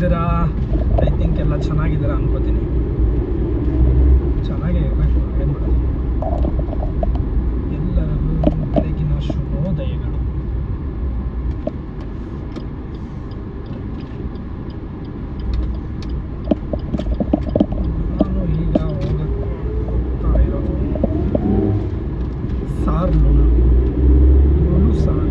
ಹೇಗಿದ್ದೀರಾ? I think ಎಲ್ಲ ಚೆನ್ನಾಗಿದ್ದೀರಾ ಅನ್ಕೋತೀನಿ. ಚೆನ್ನಾಗೇ ಇರಬೇಕು, ಏನು ಮಾಡೋದು. ಎಲ್ಲರಿಗೂ ಬೆಳಗಿನ ಶುಭೋದಯಗಳು. ನಾನು ಈಗ ಹೋಗ್ತಾ ಇರೋದು ಲೂಲು ಸಾರ್.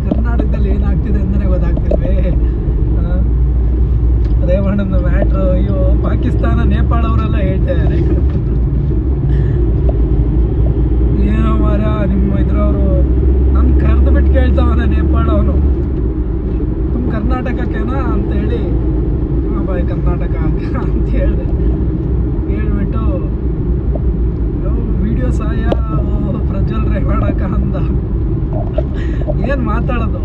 ಕರ್ನಾಟಕದಲ್ಲಿ ಏನಾಗ್ತಿದೆ ಅಂತಲೇ ಗೊತ್ತಾಗ್ತಿಲ್ವೇ? ರೇವಣ್ಣನ ಮ್ಯಾಟ್ರು, ಅಯ್ಯೋ ಪಾಕಿಸ್ತಾನ ನೇಪಾಳ ಅವರೆಲ್ಲ ಹೇಳ್ತಾ ಇದ್ದಾರೆ, ಏನೋ ಮಾರ ನಿಮ್ಮ ಇದ್ರವರು ನಾನು ಕರೆದು ಬಿಟ್ಟು ಕೇಳ್ತಾವನ ನೇಪಾಳ ಅವನು, ತುಂಬ ಕರ್ನಾಟಕಕ್ಕೇನಾ ಅಂತೇಳಿ, ಹಾಂ ಬಾಯ್ ಕರ್ನಾಟಕ ಅಂತ ಹೇಳಿದೆ. ಹೇಳ್ಬಿಟ್ಟು ವಿಡಿಯೋ ಸಹಾಯ ಪ್ರಜ್ವಲ್ ರೇವಣ್ಣಕ ಅಂದ. ಏನು ಮಾತಾಡೋದು,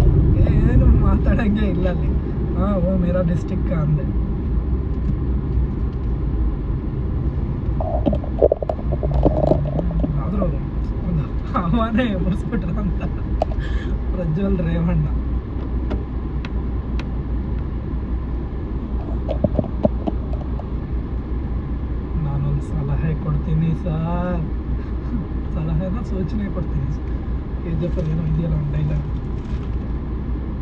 ಏನು ಮಾತಾಡೋಂಗೆ ಇಲ್ಲ ಅಲ್ಲಿ. ಹಾಂ ಓ ಮೇರಾ ಡಿಸ್ಟಿಕ್ ಅಂದೆ. ಆದರೂ ಒಂದು ಅವನೇ ಮುಗಿಸ್ಬಿಟ್ರ ಅಂತ ಪ್ರಜ್ವಲ್ ರೇವಣ್ಣ. ನಾನೊಂದು ಸಲಹೆ ಕೊಡ್ತೀನಿ ಸರ್, ಸಲಹೆನ ಸೂಚನೆ ಕೊಡ್ತೀನಿ. KGF ಏನೋ ಇದೆಯಲ್ಲ ಒಂದು ಡೈಲಾಗ್,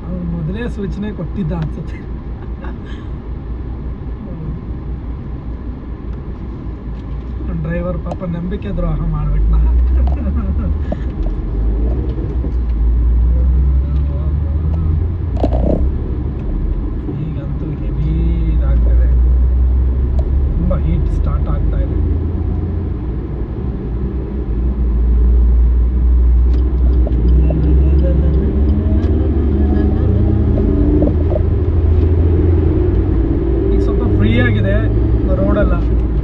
ಅವ್ನು ಮೊದಲೇ ಸೂಚನೆ ಕೊಟ್ಟಿದ್ದ ಅನ್ಸುತ್ತೆ. ಡ್ರೈವರ್ ಪಾಪ ನಂಬಿಕೆ ದ್ರೋಹ ಮಾಡ್ಬಿಟ್ನ. ಈಗಂತೂ ಹೆವಿ ಇದಾಗ್ತಾಯಿದೆ, ತುಂಬ ಹೀಟ್ ಸ್ಟಾರ್ಟ್ ಆಗ್ತಾ ಇದೆ. ಈಗ ಸ್ವಲ್ಪ ಫ್ರೀ ಆಗಿದೆ ರೋಡೆಲ್ಲ,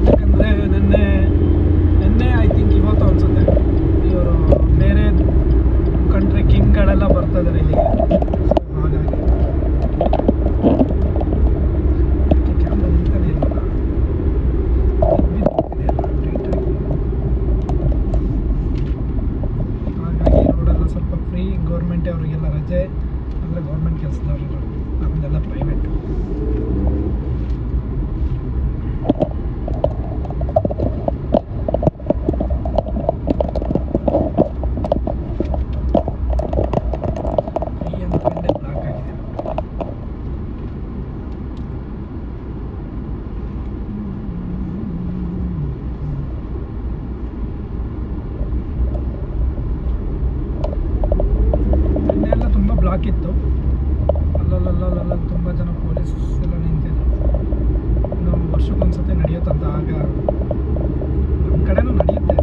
ಯಾಕಂದರೆ ನಿನ್ನೆ ಐ ಥಿಂಕ್ ಇವತ್ತು ಅನಿಸುತ್ತೆ ಇವರು ಬೇರೆ ಕಂಟ್ರಿ ಕಿಂಗ್ಗಳೆಲ್ಲ ಬರ್ತಾ ಇದ್ದಾರೆ ಇಲ್ಲಿಗೆ. ಸೊ ಹಾಗಾಗಿ ಕ್ಯಾಮ್ರಾ ನಿಂತಾನೆ ಇಲ್ವಲ್ಲ, ಹಾಗಾಗಿ ರೋಡೆಲ್ಲ ಸ್ವಲ್ಪ ಫ್ರೀ. ಗೌರ್ಮೆಂಟ್ ಅವರಿಗೆಲ್ಲ ರಜೆ, ಅಂದರೆ ಗೌರ್ಮೆಂಟ್ ಕೆಲಸದವ್ರಿದ್ರು, ನಮ್ಮದೆಲ್ಲ ಪ್ರೈವೇಟ್. ಬ್ಲಾಕ್ ಇತ್ತು ಅಲ್ಲಲ್ಲ, ತುಂಬ ಜನ ಪೊಲೀಸ್ ಎಲ್ಲ ನಿಂತಿದ್ರು. ನಾವು ವರ್ಷಕ್ಕೊಂದ್ಸತಿ ನಡೆಯುತ್ತಂತ, ಆಗ ನಮ್ಮ ಕಡೆನೂ ನಡೆಯುತ್ತೆ.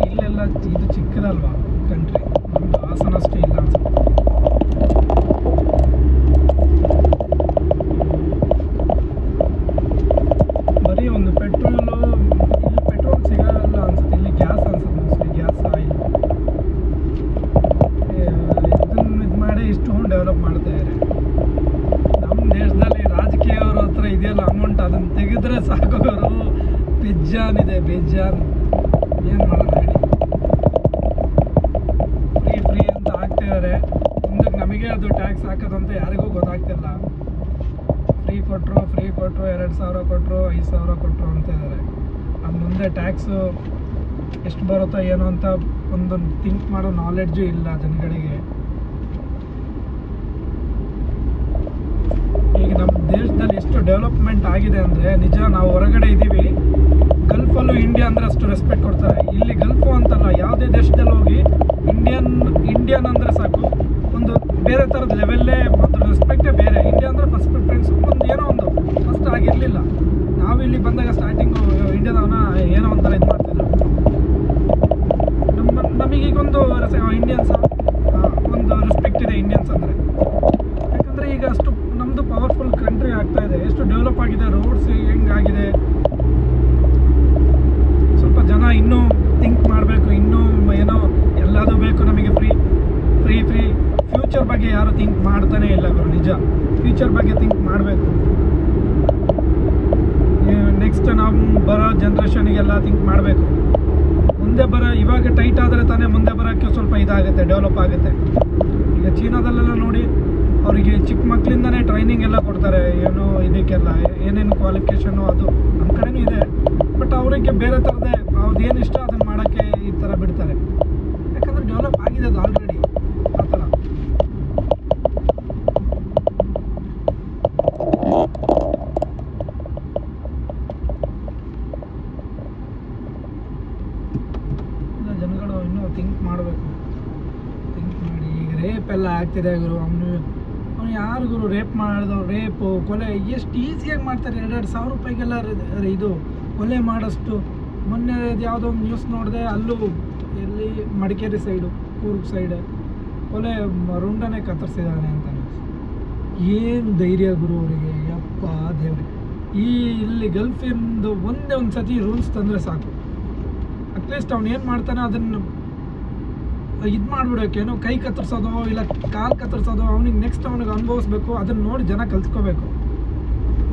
ಇಲ್ಲೆಲ್ಲ ಇದು ಚಿಕ್ಕದಲ್ವಾ ಕಂಟ್ರಿ, ನಮ್ಮದು ಹಾಸನ ಅಷ್ಟೇ ಇಲ್ಲ ಅನ್ಸುತ್ತೆ. ಬರೀ ಒಂದು ಪೆಟ್ರೋಲು, ಇಲ್ಲಿ ಪೆಟ್ರೋಲ್ ಸಿಗಲ್ಲ ಅನ್ಸುತ್ತೆ, ಇಲ್ಲಿ ಗ್ಯಾಸ್ ಅನ್ಸುತ್ತೆ, ಮೋಸ್ಟ್ಲಿ ಗ್ಯಾಸ್ ಆಯಿಲ್ ಮಾಡಿ ಇಷ್ಟೊಂದು ಡೆವಲಪ್ ಮಾಡ್ತಾ ಇದ್ದಾರೆ. ನಮ್ಮ ದೇಶದಲ್ಲಿ ರಾಜಕೀಯವ್ರ ಹತ್ರ ಇದೆಯಲ್ಲ ಅಮೌಂಟ್, ಅದನ್ನು ತೆಗೆದ್ರೆ ಸಾಕೋರು ಬೇಜಾನಿದೆ, ಬೇಜಾನ್. ಏನು ಮಾಡೋಣ ಹೇಳಿ, ಫ್ರೀ ಅಂತ ಹಾಕ್ತಿದ್ದಾರೆ. ಮುಂದಕ್ಕೆ ನಮಗೆ ಅದು ಟ್ಯಾಕ್ಸ್ ಹಾಕೋದು ಅಂತ ಯಾರಿಗೂ ಗೊತ್ತಾಗ್ತಿಲ್ಲ. ಫ್ರೀ ಕೊಟ್ಟರು 2,000 ಕೊಟ್ಟರು 5,000 ಕೊಟ್ಟರು ಅಂತ ಇದ್ದಾರೆ. ಅದು ಮುಂದೆ ಟ್ಯಾಕ್ಸು ಎಷ್ಟು ಬರುತ್ತೋ ಏನೋ ಅಂತ ಒಂದು ಥಿಂಕ್ ಮಾಡೋ ನಾಲೆಡ್ಜು ಇಲ್ಲ ಜನಗಳಿಗೆ. ಈಗ ನಮ್ಮ ದೇಶದಲ್ಲಿ ಎಷ್ಟು ಡೆವಲಪ್ಮೆಂಟ್ ಆಗಿದೆ ಅಂದರೆ ನಿಜ. ನಾವು ಹೊರಗಡೆ ಇದ್ದೀವಿ, ಗಲ್ಫಲ್ಲೂ ಇಂಡಿಯಾ ಅಂದರೆ ಅಷ್ಟು ರೆಸ್ಪೆಕ್ಟ್ ಕೊಡ್ತಾರೆ. ಇಲ್ಲಿ ಗಲ್ಫು ಅಂತಲ್ಲ, ಯಾವುದೇ ದೇಶದಲ್ಲಿ ಹೋಗಿ ಇಂಡಿಯನ್ ಅಂದರೆ ಸಾಕು, ಒಂದು ಬೇರೆ ಥರದ ಲೆವೆಲ್ಲೇ, ಅದ್ರ ರೆಸ್ಪೆಕ್ಟೇ ಬೇರೆ. ಇಂಡಿಯಾ ಅಂದರೆ ಫಸ್ಟ್ ಪ್ರಿಫರೆನ್ಸ್, ಒಂದು ಏನೋ ಒಂದು ಫಸ್ಟ್ ಆಗಿರಲಿಲ್ಲ. ನಾವು ಇಲ್ಲಿ ಬಂದಾಗ ಸ್ಟಾರ್ಟಿಂಗು ಇಂಡಿಯಾದವನ್ನ ಏನೋ ಒಂಥರ ಇದು ಮಾಡ್ತಿದ್ರು. ನಮಗೀಗೊಂದು ಇಂಡಿಯನ್ಸ್ ಒಂದು ರೆಸ್ಪೆಕ್ಟ್ ಇದೆ ಇಂಡಿಯನ್ಸ್ ಅಂದರೆ. ಯಾಕಂದರೆ ಈಗ ಅಷ್ಟು ನಮ್ಮದು ಪವರ್ಫುಲ್ ಕಂಟ್ರಿ ಆಗ್ತಾ ಇದೆ, ಎಷ್ಟು ಡೆವಲಪ್ ಆಗಿದೆ, ರೋಡ್ಸ್ ಹೆಂಗಾಗಿದೆ. ಸ್ವಲ್ಪ ಜನ ಇನ್ನೂ ಥಿಂಕ್ ಮಾಡಬೇಕು, ಇನ್ನೂ ಏನೋ ಎಲ್ಲದೂ ಬೇಕು ನಮಗೆ, ಫ್ರೀ ಫ್ಯೂಚರ್ ಬಗ್ಗೆ ಯಾರು ಥಿಂಕ್ ಮಾಡ್ತಾನೇ ಇಲ್ಲ ಗುರು. ನಿಜ, ಫ್ಯೂಚರ್ ಬಗ್ಗೆ ಥಿಂಕ್ ಮಾಡಬೇಕು. ನೆಕ್ಸ್ಟ್ ನಾವು ಬರೋ ಜನ್ರೇಷನಿಗೆಲ್ಲ ಥಿಂಕ್ ಮಾಡಬೇಕು. ಮುಂದೆ ಇವಾಗ ಟೈಟ್ ಆದರೆ ತಾನೇ ಮುಂದೆ ಬರೋಕ್ಕೆ ಸ್ವಲ್ಪ ಇದಾಗುತ್ತೆ, ಡೆವಲಪ್ ಆಗುತ್ತೆ. ಈಗ ಚೀನಾದಲ್ಲೆಲ್ಲ ನೋಡಿ, ಅವರಿಗೆ ಚಿಕ್ಕ ಮಕ್ಕಳಿಂದನೇ ಟ್ರೈನಿಂಗ್ ಎಲ್ಲ ಕೊಡ್ತಾರೆ, ಏನು ಇದಕ್ಕೆಲ್ಲ ಏನೇನು ಕ್ವಾಲಿಫಿಕೇಷನು, ಅದು ನಮ್ಮ ಕಡೆನೂ ಇದೆ. ಬಟ್ ಅವರಿಗೆ ಬೇರೆ ಥರದೇ ಅವ್ರದ್ದು ಏನು ಇಷ್ಟ ಅದನ್ನು ಮಾಡೋಕ್ಕೆ ಈ ಥರ ಬಿಡ್ತಾರೆ. ಯಾಕಂದರೆ ಡೆವಲಪ್ ಆಗಿದೆ ಅದು ಆಲ್ರೆಡಿ ಆ ಥರ. ಜನಗಳು ಇನ್ನೂ ಥಿಂಕ್ ಮಾಡಬೇಕು. ಥಿಂಕ್ ಮಾಡಿ, ಈಗ ರೇಪ್ ಎಲ್ಲ ಆಗ್ತಿದೆ ಗುರು. ಅವನು ಯಾರು ಗುರು ರೇಪ್ ಮಾಡಿದವು? ರೇಪು, ಕೊಲೆ ಎಷ್ಟು ಈಸಿಯಾಗಿ ಮಾಡ್ತಾರೆ. 2,000 ರೂಪಾಯಿಗೆಲ್ಲ ಇದು ಕೊಲೆ ಮಾಡೋಷ್ಟು. ಮೊನ್ನೆ ಯಾವುದೋ ಒಂದು ನ್ಯೂಸ್ ನೋಡಿದೆ, ಅಲ್ಲೂ ಎಲ್ಲಿ ಮಡಿಕೇರಿ ಸೈಡು, ಕೂರ್ಗ್ ಸೈಡ್ ಕೊಲೆ ರುಂಡನೇ ಕತ್ತರಿಸಿದ್ದಾನೆ ಅಂತ ನ್ಯೂಸ್. ಏನು ಧೈರ್ಯ ಗುರು ಅವರಿಗೆ, ಯಪ್ಪ ದೇವ್ರಿಗೆ. ಇಲ್ಲಿ ಗಲ್ಫಿಂದು ಒಂದೇ ಒಂದು ಸತಿ ರೂಲ್ಸ್ ತಂದರೆ ಸಾಕು. ಅಟ್ಲೀಸ್ಟ್ ಅವ್ನು ಏನು ಮಾಡ್ತಾನೆ ಅದನ್ನು ಇದು ಮಾಡಿಬಿಡೋಕೇನೋ, ಕೈ ಕತ್ತರಿಸೋದು ಇಲ್ಲ ಕಾಲು ಕತ್ತರಿಸೋದು, ಅವನಿಗೆ ನೆಕ್ಸ್ಟ್ ಅವನಿಗೆ ಅನುಭವಿಸ್ಬೇಕು. ಅದನ್ನು ನೋಡಿ ಜನ ಕಲ್ತ್ಕೋಬೇಕು.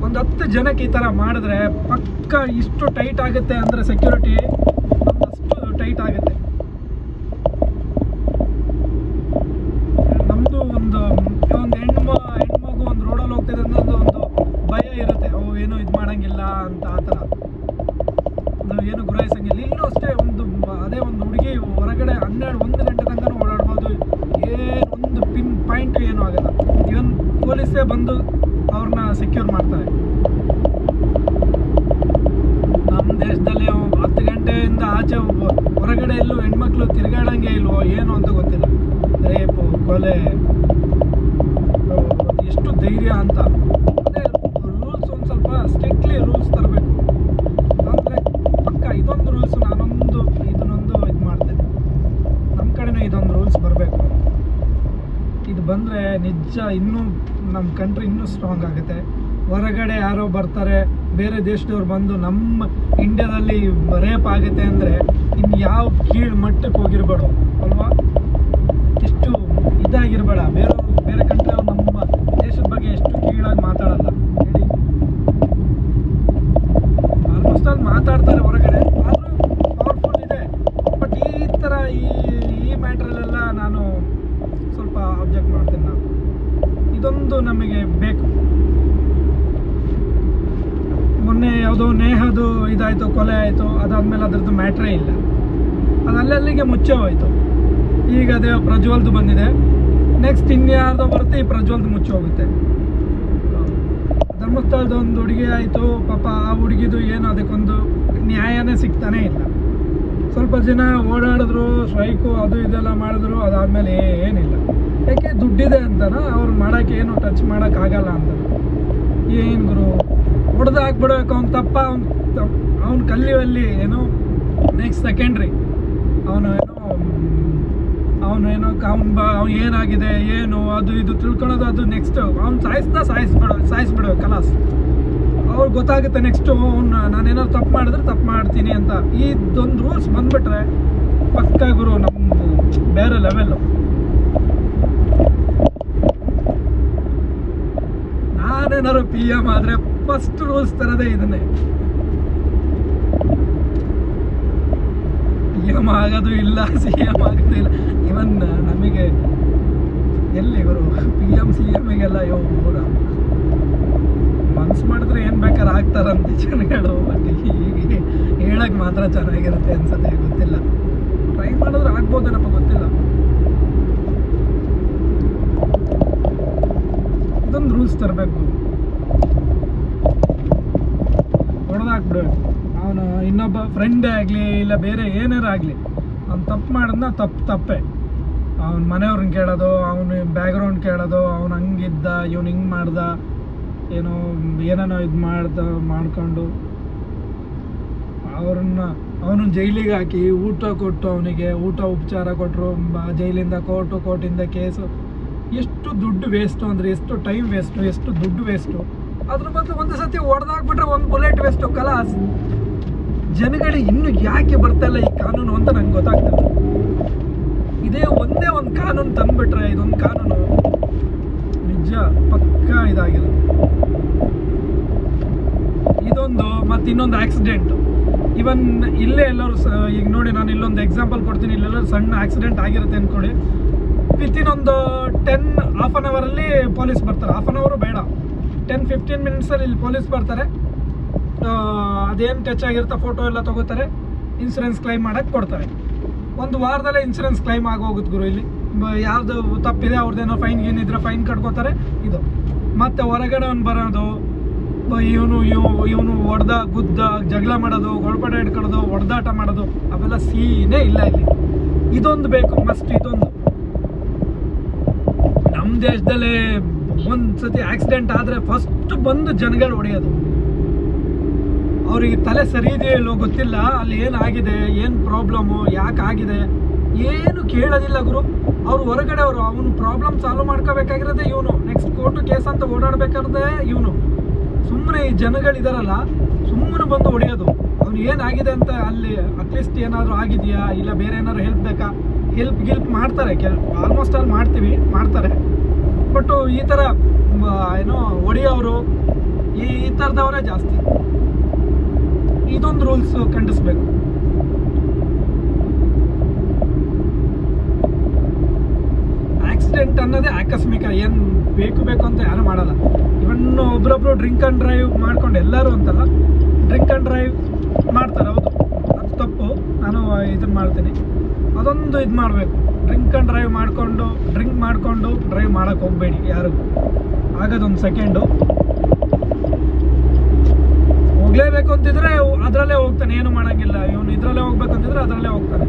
ಒಂದು 10 ಜನಕ್ಕೆ ಈ ಥರ ಮಾಡಿದ್ರೆ ಪಕ್ಕ ಇಷ್ಟು ಟೈಟ್ ಆಗುತ್ತೆ ಅಂದರೆ ಸೆಕ್ಯೂರಿಟಿ ಅಷ್ಟು ಟೈಟ್ ಆಗುತ್ತೆ. ನಮ್ಮದು ಒಂದು ಹೆಣ್ಮಗು ಒಂದು ರೋಡಲ್ಲಿ ಹೋಗ್ತಿದೆ ಅಂದರೆ ಒಂದು ಭಯ ಇರುತ್ತೆ, ಅವು ಏನೋ ಇದು ಮಾಡೋಂಗಿಲ್ಲ ಅಂತ. ಆ ಥರ ಅದು ಏನು ಗುರಾಯಿಸಂಗಿಲ್ಲ. ಇಲ್ಲೂ ಅಷ್ಟೇ, ಅದೇ ಒಂದು ಹುಡುಗಿ ಹೊರಗಡೆ 12-1 ಗಂಟೆ ತನಕ ಓಡಾಡ್ಬೋದು, ಒಂದು ಪಾಯಿಂಟ್ ಏನೂ ಆಗಲ್ಲ. ಇವನ್ ಪೊಲೀಸೇ ಬಂದು ಅವ್ರನ್ನ ಸೆಕ್ಯೂರ್ ಮಾಡ್ತಾರೆ. ನಮ್ಮ ದೇಶದಲ್ಲಿ 10 ಗಂಟೆಯಿಂದ ಆಚೆ ಹೊರಗಡೆ ಎಲ್ಲೂ ಹೆಣ್ಮಕ್ಳು ತಿರುಗಾಡಂಗೆ ಇಲ್ವೋ ಏನೋ ಅಂತ ಗೊತ್ತಿಲ್ಲ. ರೇಪು, ಕೊಲೆ, ಎಷ್ಟು ಧೈರ್ಯ ಅಂತ. ಅದೇ ರೂಲ್ಸ್ ಒಂದು ಸ್ವಲ್ಪ ಸ್ಟ್ರಿಕ್ಟ್ಲಿ ರೂಲ್ಸ್ ತರಬೇಕು. ಅಂದರೆ ಪಕ್ಕ ಇದೊಂದು ರೂಲ್ಸ್ ಇದನ್ನೊಂದು ಇದು ಮಾಡ್ತೇನೆ. ನಮ್ಮ ಕಡೆನೂ ಇದೊಂದು ರೂಲ್ಸ್ ಬರಬೇಕು. ಇದು ಬಂದರೆ ನಿಜ ಇನ್ನೂ ನಮ್ಮ ಕಂಟ್ರಿ ಇನ್ನೂ ಸ್ಟ್ರಾಂಗ್ ಆಗುತ್ತೆ. ಹೊರಗಡೆ ಯಾರೋ ಬರ್ತಾರೆ, ಬೇರೆ ದೇಶದವ್ರು ಬಂದು ನಮ್ಮ ಇಂಡಿಯಾದಲ್ಲಿ ರೇಪ್ ಆಗುತ್ತೆ ಅಂದರೆ ಇನ್ನು ಯಾವ ಕೀಳು ಮಟ್ಟಕ್ಕೆ ಹೋಗಿರ್ಬೇಡ ಅಲ್ವಾ? ಎಷ್ಟು ಇದಾಗಿರ್ಬೇಡ. ಬೇರೆ ಕಂಟ್ರಿಯವ್ರು ನಮ್ಮ ದೇಶದ ಬಗ್ಗೆ ಎಷ್ಟು ಕೀಳಾಗಿ ಮಾತಾಡಲ್ಲ ಹೇಳಿ. ಆಲ್ಮೋಸ್ಟ್ ಅಲ್ಲಿ ಮಾತಾಡ್ತಾರೆ ಹೊರಗಡೆ, ಆದರೂ ಪವರ್ಫುಲ್ ಇದೆ. ಬಟ್ ಈ ಥರ ಈ ಮ್ಯಾಟ್ರಲ್ಲೆಲ್ಲ ನಾನು ಸ್ವಲ್ಪ ಅಬ್ಜೆಕ್ಟ್ ಮಾಡ್ತೀನಿ. ಇದೊಂದು ನಮಗೆ ಬೇಕು. ಮೊನ್ನೆ ಯಾವುದೋ ನೇಹದು ಇದಾಯಿತು, ಕೊಲೆ ಆಯಿತು, ಅದಾದಮೇಲೆ ಅದರದ್ದು ಮ್ಯಾಟ್ರೇ ಇಲ್ಲ, ಅದು ಅಲ್ಲಲ್ಲಿಗೆ ಮುಚ್ಚೆ ಹೋಯಿತು. ಈಗ ಅದೇ ಪ್ರಜ್ವಲ್ದು ಬಂದಿದೆ, ನೆಕ್ಸ್ಟ್ ಇನ್ಯಾರ್ದೋ ಬರುತ್ತೆ, ಈ ಪ್ರಜ್ವಲ್ದು ಮುಚ್ಚಿ ಹೋಗುತ್ತೆ. ಧರ್ಮಸ್ಥಳದ ಒಂದು ಹುಡುಗಿ ಆಯಿತು, ಪಾಪ ಆ ಹುಡುಗಿದು ಏನು ಅದಕ್ಕೊಂದು ನ್ಯಾಯನೇ ಸಿಗ್ತಾನೇ ಇಲ್ಲ. ಸ್ವಲ್ಪ ಜನ ಓಡಾಡಿದ್ರು, ಸ್ಟ್ರೈಕು ಅದು ಇದೆಲ್ಲ ಮಾಡಿದ್ರು, ಅದಾದಮೇಲೆ ಏನಿಲ್ಲ. ಯಾಕೆ ದುಡ್ಡಿದೆ ಅಂತನ ಅವ್ರು ಮಾಡೋಕ್ಕೆ ಏನು ಟಚ್ ಮಾಡೋಕ್ಕಾಗಲ್ಲ ಅಂತ. ಏನು ಗುರು ಹೊಡೆದು ಹಾಕ್ಬಿಡ್ಬೇಕು. ಅವ್ನು ತಪ್ಪ, ಅವ್ನು ಕಲ್ಲಿಯಲ್ಲಿ ಏನೋ ನೆಕ್ಸ್ಟ್ ಸೆಕೆಂಡ್ರಿ. ಅವನು ಅವ್ನು ಏನಾಗಿದೆ ಏನು ಅದು ಇದು ತಿಳ್ಕೊಳೋದು, ಅದು ನೆಕ್ಸ್ಟ್ ಅವ್ನು ಸಾಯಿಸ್ಬಿಡ್ಬೇಕು ಕಲಾಸ್. ಅವ್ರಿಗೆ ಗೊತ್ತಾಗುತ್ತೆ ನೆಕ್ಸ್ಟು ನಾನೇನಾದ್ರು ತಪ್ಪು ಮಾಡಿದ್ರೆ ತಪ್ಪು ಮಾಡ್ತೀನಿ ಅಂತ. ಇದೊಂದು ರೂಲ್ಸ್ ಬಂದುಬಿಟ್ರೆ ಪಕ್ಕ ಗುರು ನಮ್ಮದು ಬೇರೆ ಲೆವೆಲ್ಲು. ನಾನೇನಾದ್ರು PM ಆದರೆ ಫಸ್ಟ್ ರೂಲ್ಸ್ ತರದೇ ಇದನ್ನೇ. PM ಆಗೋದು ಇಲ್ಲ, CM ಆಗೋದು ಇಲ್ಲ. ಇವನ್ ನಮಗೆ ಎಲ್ಲಿ ಗುರು PM CMಗೆಲ್ಲ ಊರ ಮನ್ಸು ಮಾಡಿದ್ರೆ ಏನು ಬೇಕಾದ್ರೆ ಆಗ್ತಾರಂತೆ ಜನಗಳು. ಬಟ್ ಹೀಗೆ ಹೇಳಕ್ಕೆ ಮಾತ್ರ ಚೆನ್ನಾಗಿರುತ್ತೆ ಅನ್ಸುತ್ತೆ, ಗೊತ್ತಿಲ್ಲ. ಟ್ರೈ ಮಾಡಿದ್ರೆ ಆಗ್ಬೋದೇನಪ್ಪ, ಗೊತ್ತಿಲ್ಲ. ಇದೊಂದು ರೂಲ್ಸ್ ತರಬೇಕು. ಹೊಡೆದಾಕ್ಬಿಡ್ಬೇಕು. ಅವನು ಇನ್ನೊಬ್ಬ ಫ್ರೆಂಡೇ ಆಗಲಿ ಇಲ್ಲ ಬೇರೆ ಏನಾರು ಆಗಲಿ, ಅವ್ನು ತಪ್ಪು ಮಾಡಿದ್ನ ತಪ್ಪೇ. ಅವ್ನ ಮನೆಯವ್ರನ್ನ ಕೇಳೋದು, ಅವನು ಬ್ಯಾಕ್ಗ್ರೌಂಡ್ ಕೇಳೋದು, ಅವ್ನು ಹಂಗಿದ್ದ ಇವನು ಹಿಂಗೆ ಮಾಡ್ದ ಏನೇನೋ ಇದು ಮಾಡ್ಕೊಂಡು ಅವನು ಜೈಲಿಗೆ ಹಾಕಿ ಊಟ ಕೊಟ್ಟು, ಅವನಿಗೆ ಊಟ ಉಪಚಾರ ಕೊಟ್ಟರು, ಜೈಲಿಂದ ಕೋರ್ಟಿಂದ ಕೇಸು. ಎಷ್ಟು ದುಡ್ಡು ವೇಸ್ಟು ಅಂದರೆ, ಎಷ್ಟು ಟೈಮ್ ವೇಸ್ಟು, ಎಷ್ಟು ದುಡ್ಡು ವೇಸ್ಟು. ಅದ್ರ ಬದಲು ಒಂದು ಸತಿ ಹೊಡೆದಾಕ್ಬಿಟ್ರೆ ಒಂದು ಬುಲೆಟ್ ವೇಸ್ಟು, ಕಲಾಸ್. ಜನಗಳಿಗೆ ಇನ್ನೂ ಯಾಕೆ ಬರ್ತಾಯಿಲ್ಲ ಈ ಕಾನೂನು ಅಂತ ನಂಗೆ ಗೊತ್ತಾಗ್ತದೆ. ಇದೇ ಒಂದೇ ಒಂದು ಕಾನೂನು ತಂದುಬಿಟ್ರೆ, ಇದೊಂದು ಕಾನೂನು ನಿಜ ಪಕ್ಕ ಇದಾಗಿದೆ. ಇದೊಂದು ಮತ್ತು ಇನ್ನೊಂದು ಆಕ್ಸಿಡೆಂಟು. ಇವನ್ ಇಲ್ಲೇ ಎಲ್ಲರೂ ಈಗ ನೋಡಿ, ನಾನು ಇಲ್ಲೊಂದು ಎಕ್ಸಾಂಪಲ್ ಕೊಡ್ತೀನಿ. ಇಲ್ಲೆಲ್ಲರೂ ಸಣ್ಣ ಆಕ್ಸಿಡೆಂಟ್ ಆಗಿರುತ್ತೆ ಅಂದ್ಕೊಳ್ಳಿ, ವಿತಿನ್ ಒಂದು ಹಾಫ್ ಆನ್ ಅವರಲ್ಲಿ ಪೊಲೀಸ್ ಬರ್ತಾರೆ. ಹಾಫ್ ಆನ್ ಅವರು ಬೇಡ, 10-15 ಮಿನಿಟ್ಸಲ್ಲಿ ಇಲ್ಲಿ ಪೊಲೀಸ್ ಬರ್ತಾರೆ. ಅದೇನು ಟಚ್ ಆಗಿರುತ್ತೆ ಫೋಟೋ ಎಲ್ಲ ತೊಗೋತಾರೆ, ಇನ್ಸೂರೆನ್ಸ್ ಕ್ಲೈಮ್ ಮಾಡೋಕ್ಕೆ ಕೊಡ್ತಾರೆ. ಒಂದು ವಾರದಲ್ಲೇ ಇನ್ಸೂರೆನ್ಸ್ ಕ್ಲೈಮ್ ಆಗೋಗುತ್ತೆ ಗುರು. ಇಲ್ಲಿ ಯಾವುದು ತಪ್ಪಿದೆ ಅವ್ರದ್ದೇನೋ ಫೈನ್ ಏನಿದ್ರೆ ಫೈನ್ ಕಟ್ಕೋತಾರೆ. ಇದು ಮತ್ತು ಹೊರಗಡೆ ಅವ್ನು ಬರೋದು, ಇವನು ಹೊಡೆದ ಗುದ್ದ ಜಗಳ ಮಾಡೋದು, ಗೊಳಪಟ ಹಿಡ್ಕೊಳ್ಳೋದು, ಹೊಡೆದಾಟ ಮಾಡೋದು, ಅವೆಲ್ಲ ಸೀನೇ ಇಲ್ಲ ಇಲ್ಲಿ. ಇದೊಂದು ಬೇಕು ಮಸ್ಟ್. ಇದೊಂದು ನಮ್ಮ ದೇಶದಲ್ಲಿ ಒಂದು ಸತಿ ಆಕ್ಸಿಡೆಂಟ್ ಆದರೆ ಫಸ್ಟ್ ಬಂದು ಜನಗಳು ಹೊಡೆಯೋದು. ಅವ್ರಿಗೆ ತಲೆ ಸರಿ ಇದೆಯಲ್ಲೋ ಗೊತ್ತಿಲ್ಲ, ಅಲ್ಲಿ ಏನಾಗಿದೆ, ಏನು ಪ್ರಾಬ್ಲಮ್ಮು, ಯಾಕೆ ಆಗಿದೆ ಏನು ಕೇಳೋದಿಲ್ಲ ಗುರು. ಅವ್ರು ಹೊರಗಡೆ ಅವನು ಪ್ರಾಬ್ಲಮ್ ಸಾಲ್ವ್ ಮಾಡ್ಕೋಬೇಕಾಗಿರೋದೇ ಇವನು. ನೆಕ್ಸ್ಟ್ ಕೋರ್ಟು ಕೇಸ್ ಅಂತ ಓಡಾಡಬೇಕಾದ್ರೆ ಇವನು. ಸುಮ್ಮನೆ ಈ ಜನಗಳಿದಾರಲ್ಲ, ಸುಮ್ಮನೆ ಬಂದು ಹೊಡೆಯೋದು. ಅವ್ನು ಏನಾಗಿದೆ ಅಂತ ಅಲ್ಲಿ ಅಟ್ಲೀಸ್ಟ್ ಏನಾದರೂ ಆಗಿದೆಯಾ, ಇಲ್ಲ ಬೇರೆ ಏನಾದ್ರು ಹೆಲ್ಪ್ ಬೇಕಾ, ಹೆಲ್ಪ್ ಮಾಡ್ತಾರೆ. ಆಲ್ಮೋಸ್ಟ್ ಆಲ್ ಮಾಡ್ತಾರೆ. ಬಟ್ಟು ಈ ಥರ ಹೊಡೆಯೋರು ಈ ಥರದವರೇ ಜಾಸ್ತಿ. ಇದೊಂದು ರೂಲ್ಸ್ ಖಂಡಿಸ್ಬೇಕು. ಆಕ್ಸಿಡೆಂಟ್ ಅನ್ನೋದೇ ಆಕಸ್ಮಿಕ, ಏನು ಬೇಕು ಅಂತ ಯಾರು ಮಾಡಲ್ಲ. ಇವನ್ ಒಬ್ರೊಬ್ರು ಡ್ರಿಂಕ್ ಆ್ಯಂಡ್ ಡ್ರೈವ್ ಮಾಡ್ಕೊಂಡು, ಎಲ್ಲರೂ ಅಂತಲ್ಲ, ಡ್ರಿಂಕ್ ಆ್ಯಂಡ್ ಡ್ರೈವ್ ಮಾಡ್ತಾರೆ. ಹೌದು, ಅದು ತಪ್ಪು. ನಾನು ಇದನ್ನು ಮಾಡ್ತೀನಿ, ಅದೊಂದು ಇದು ಮಾಡಬೇಕು. ಡ್ರಿಂಕ್ ಮಾಡಿಕೊಂಡು ಡ್ರೈವ್ ಮಾಡೋಕ್ಕೆ ಹೋಗಬೇಡಿ ಯಾರಿಗೂ. ಆಗೋದೊಂದು ಸೆಕೆಂಡು. ಹೋಗಲೇಬೇಕು ಅಂತಿದ್ರೆ ಅದರಲ್ಲೇ ಹೋಗ್ತಾನೆ, ಏನು ಮಾಡೋಂಗಿಲ್ಲ. ಇವನು ಇದರಲ್ಲೇ ಹೋಗ್ಬೇಕು ಅಂತಿದ್ರೆ ಅದರಲ್ಲೇ ಹೋಗ್ತಾನೆ.